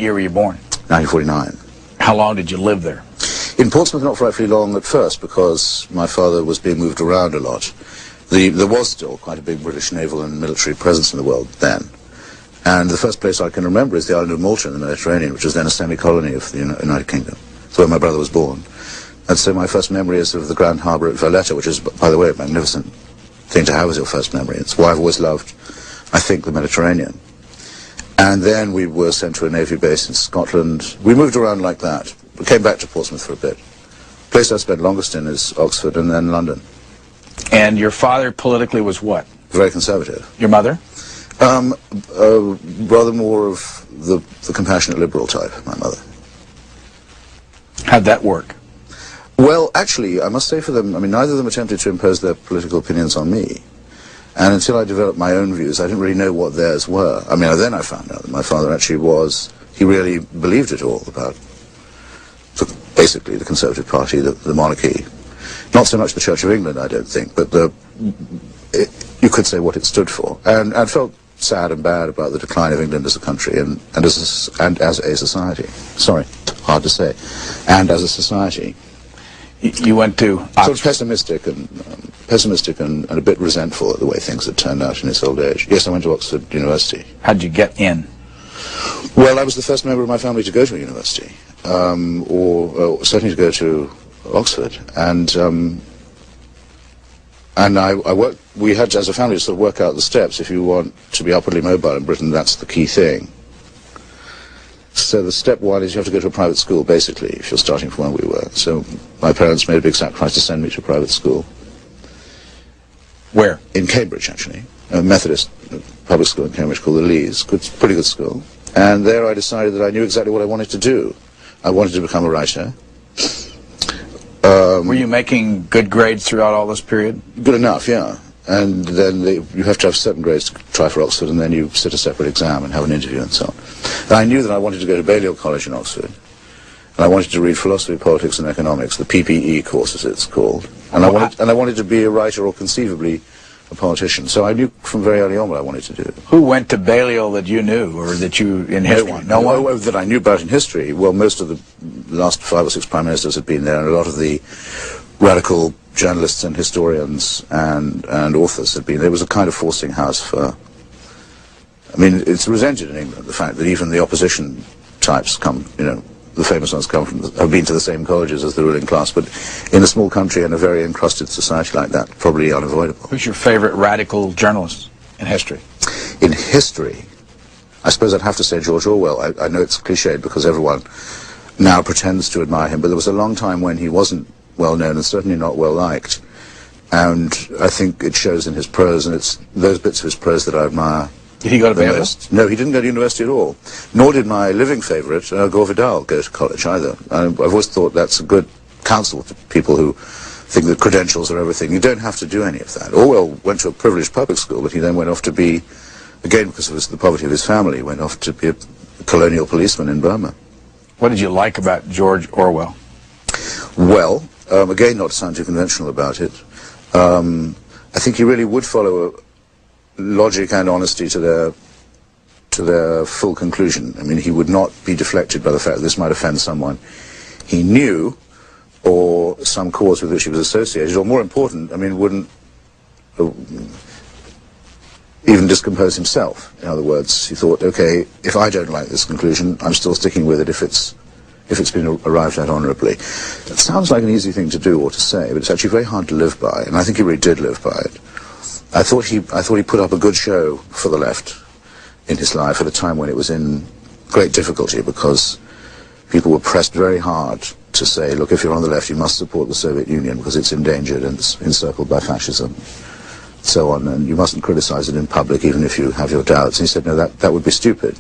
year were you born? 1949. How long did you live there? In Portsmouth, not frightfully long at first, because my father was being moved around a lot. There was still quite a big British naval and military presence in the world then. And the first place I can remember is the island of Malta in the Mediterranean, which was then a semi-colony of the United Kingdom. It's where my brother was born. And so my first memory is of the Grand Harbour at Valletta, which is, by the way, a magnificent thing to have as your first memory. It's why I've always loved, I think, the Mediterranean. And then we were sent to a Navy base in Scotland. We moved around like that. We came back to Portsmouth for a bit. The place I spent longest in is Oxford and then London. And your father politically was what? Very conservative. Your mother? Rather more of the compassionate liberal type, my mother. How'd that work? Well, actually, I must say for them, I mean, neither of them attempted to impose their political opinions on me. And until I developed my own views, I didn't really know what theirs were. I mean, then I found out that my father actually he really believed it all about basically the Conservative Party, the monarchy. Not so much the Church of England, I don't think, but you could say what it stood for. And I felt sad and bad about the decline of England as a country and as a society. Sorry, hard to say. And as a society. You went to Oxford. Sort of pessimistic and a bit resentful at the way things had turned out in his old age. Yes, I went to Oxford University. How'd you get in? Well, I was the first member of my family to go to a university, or certainly to go to Oxford, and I worked. We had, as a family, to sort of work out the steps. If you want to be upwardly mobile in Britain, that's the key thing. So the step one is you have to go to a private school, basically, if you're starting from where we were. So my parents made a big sacrifice to send me to a private school. Where? In Cambridge, actually. A Methodist public school in Cambridge called the Lees. Pretty good school. And there I decided that I knew exactly what I wanted to do. I wanted to become a writer. Were you making good grades throughout all this period? Good enough, yeah. And then you have to have certain grades to try for Oxford, and then you sit a separate exam and have an interview and so on. And I knew that I wanted to go to Balliol College in Oxford, and I wanted to read philosophy, politics, and economics, the PPE course as it's called. And I wanted to be a writer or conceivably a politician. So I knew from very early on what I wanted to do. Who went to Balliol that you knew, or that you in history? No one that I knew about in history. Well, most of the last 5 or 6 prime ministers had been there, and a lot of the radical journalists and historians and authors had been. There was a kind of forcing house for. I mean, it's resented in England, the fact that even the opposition types come, the famous ones have been to the same colleges as the ruling class, but in a small country and a very encrusted society like that, probably unavoidable. Who's your favorite radical journalist in history? In history, I suppose I'd have to say George Orwell. I know it's cliched because everyone now pretends to admire him, but there was a long time when he wasn't well known and certainly not well liked, and I think it shows in his prose, and it's those bits of his prose that I admire. Did he go to Balliol? No, he didn't go to university at all. Nor did my living favourite, Gore Vidal, go to college either. I've always thought that's a good counsel to people who think that credentials are everything. You don't have to do any of that. Orwell went to a privileged public school, but he then went off to be, again because of the poverty of his family, went off to be a colonial policeman in Burma. What did you like about George Orwell? Well, again, not to sound too conventional about it, I think he really would follow logic and honesty to their full conclusion. I mean, he would not be deflected by the fact that this might offend someone he knew or some cause with which he was associated, or more important, I mean, wouldn't even discompose himself. In other words, he thought, okay, if I don't like this conclusion, I'm still sticking with it if it's been arrived at honourably. It sounds like an easy thing to do or to say, but it's actually very hard to live by, and I think he really did live by it. I thought he put up a good show for the left in his life at a time when it was in great difficulty, because people were pressed very hard to say, look, if you're on the left, you must support the Soviet Union because it's endangered and it's encircled by fascism, so on, and you mustn't criticize it in public even if you have your doubts. And he said, no, that would be stupid.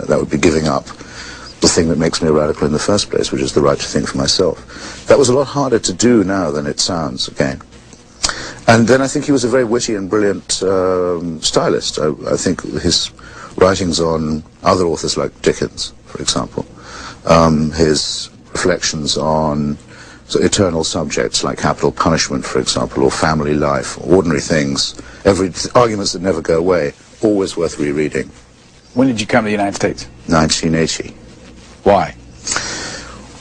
That would be giving up the thing that makes me a radical in the first place, which is the right to think for myself. That was a lot harder to do now than it sounds, again. And then I think he was a very witty and brilliant stylist. I think his writings on other authors like Dickens, for example, his reflections on eternal subjects like capital punishment, for example, or family life, or ordinary things, arguments that never go away, always worth rereading. When did you come to the United States? 1980. Why?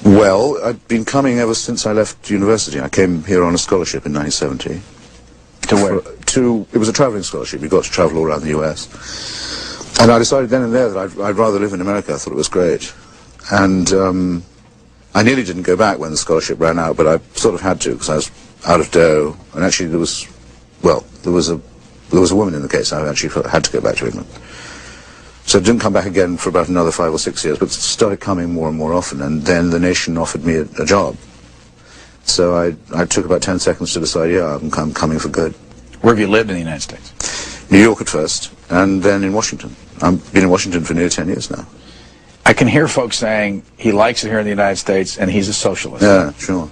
Well, I'd been coming ever since I left university. I came here on a scholarship in 1970. To where? It was a traveling scholarship. We got to travel all around the US. And I decided then and there that I'd rather live in America. I thought it was great. And I nearly didn't go back when the scholarship ran out, but I sort of had to because I was out of dough. And actually there was a woman in the case. I actually had to go back to England. So I didn't come back again for about another 5 or 6 years, but started coming more and more often. And then the nation offered me a job. So I took about 10 seconds to decide, yeah, I'm coming for good. Where have you lived in the United States? New York at first, and then in Washington. I've been in Washington for nearly 10 years now. I can hear folks saying he likes it here in the United States and he's a socialist. Yeah, sure.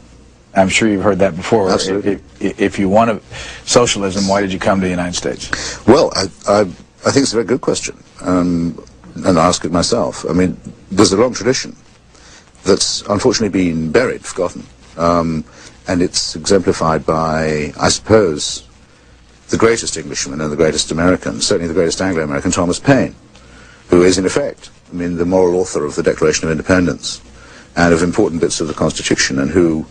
I'm sure you've heard that before. Absolutely. If you want socialism, why did you come to the United States? Well, I think it's a very good question, and I ask it myself. I mean, there's a long tradition that's unfortunately been buried, forgotten, and it's exemplified by, I suppose, the greatest Englishman and the greatest American, certainly the greatest Anglo-American, Thomas Paine, who is in effect, I mean, the moral author of the Declaration of Independence and of important bits of the Constitution, and who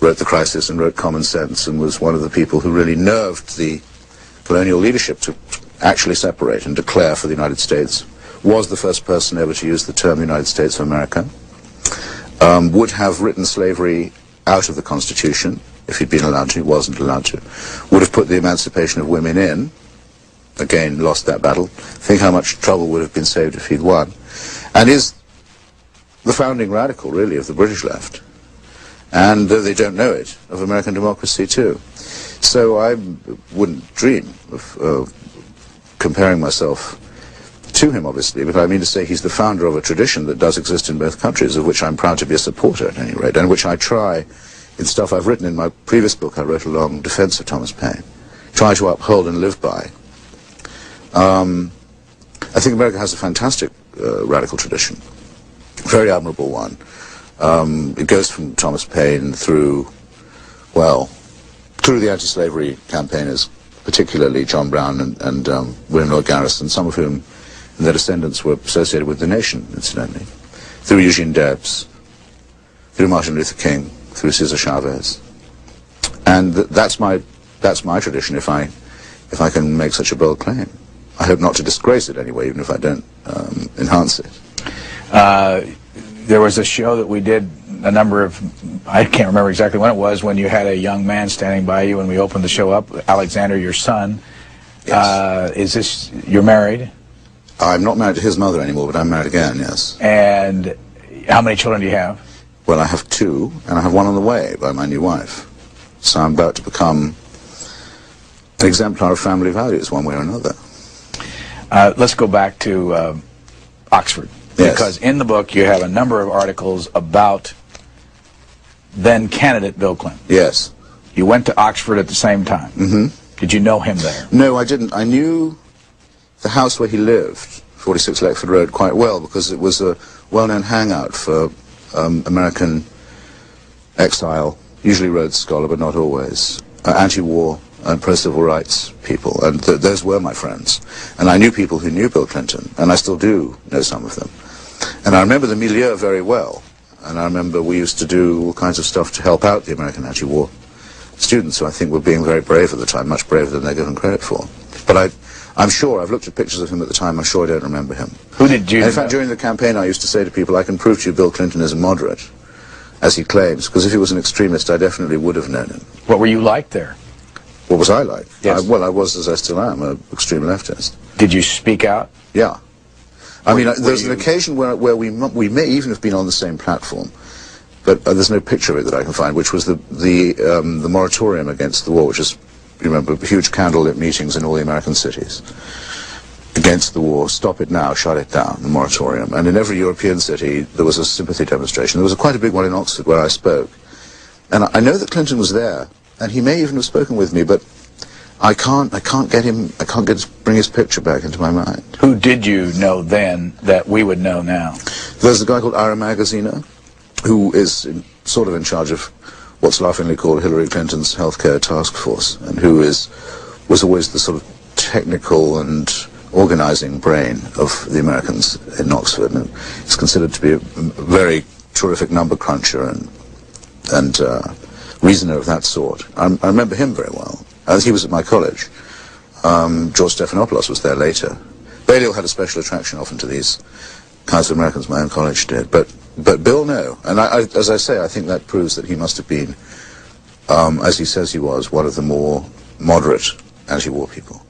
wrote The Crisis and wrote Common Sense, and was one of the people who really nerved the colonial leadership to actually separate and declare for the United States, was the first person ever to use the term United States of America, would have written slavery out of the Constitution if he'd been allowed to. He wasn't allowed to. Would have put the emancipation of women in. Again, lost that battle. Think how much trouble would have been saved if he'd won. And is the founding radical, really, of the British left. And though they don't know it, of American democracy too. So I wouldn't dream of comparing myself to him, obviously, but I mean to say he's the founder of a tradition that does exist in both countries, of which I'm proud to be a supporter at any rate, and which I try, in stuff I've written in my previous book, I wrote a long defense of Thomas Paine, try to uphold and live by. I think America has a fantastic radical tradition, very admirable one. It goes from Thomas Paine through the anti-slavery campaigners, particularly John Brown and William Lloyd Garrison, some of whom and their descendants were associated with the nation, incidentally, through Eugene Debs, through Martin Luther King, through Cesar Chavez. And that's my tradition, if I can make such a bold claim. I hope not to disgrace it anyway, even if I don't enhance it. There was a show that we did a number of, I can't remember exactly when it was, when you had a young man standing by you when we opened the show up, Alexander, your son. Yes. You're married? I'm not married to his mother anymore, but I'm married again, yes. And how many children do you have? Well, I have 2, and I have 1 on the way by my new wife. So I'm about to become an exemplar of family values, one way or another. Let's go back to Oxford. Yes. Because in the book you have a number of articles about then candidate Bill Clinton. Yes. You went to Oxford at the same time. Mm-hmm. Did you know him there? No, I didn't. I knew the house where he lived, 46 Lexford Road, quite well, because it was a well-known hangout for American exile, usually Rhodes Scholar, but not always, anti-war and pro-civil rights people, and those were my friends. And I knew people who knew Bill Clinton, and I still do know some of them. And I remember the milieu very well, and I remember we used to do all kinds of stuff to help out the American anti-war students, who I think were being very brave at the time, much braver than they're given credit for. But I'm sure, I've looked at pictures of him at the time, I'm sure I don't remember him. Who did you know? In fact, during the campaign I used to say to people, I can prove to you Bill Clinton is a moderate, as he claims, because if he was an extremist I definitely would have known him. What were you like there? What was I like? Yes. Well, I was, as I still am, an extreme leftist. Did you speak out? Yeah. I mean, there's an occasion where we may even have been on the same platform, but there's no picture of it that I can find, which was the moratorium against the war, which is, you remember, huge candlelit meetings in all the American cities against the war. Stop it now, shut it down, the moratorium. And in every European city there was a sympathy demonstration. There was quite a big one in Oxford where I spoke. And I know that Clinton was there, and he may even have spoken with me, but I can't bring his picture back into my mind. Who did you know then that we would know now? There's a guy called Ira Magaziner, who is sort of in charge of what's laughingly called Hillary Clinton's healthcare task force, and who was always the sort of technical and organizing brain of the Americans in Oxford, and is considered to be a very terrific number cruncher and reasoner of that sort. I remember him very well, as he was at my college. George Stephanopoulos was there later. Balliol had a special attraction often to these kinds of Americans. My own college did, but Bill, no. And as I say, I think that proves that he must have been, as he says he was, one of the more moderate anti-war people.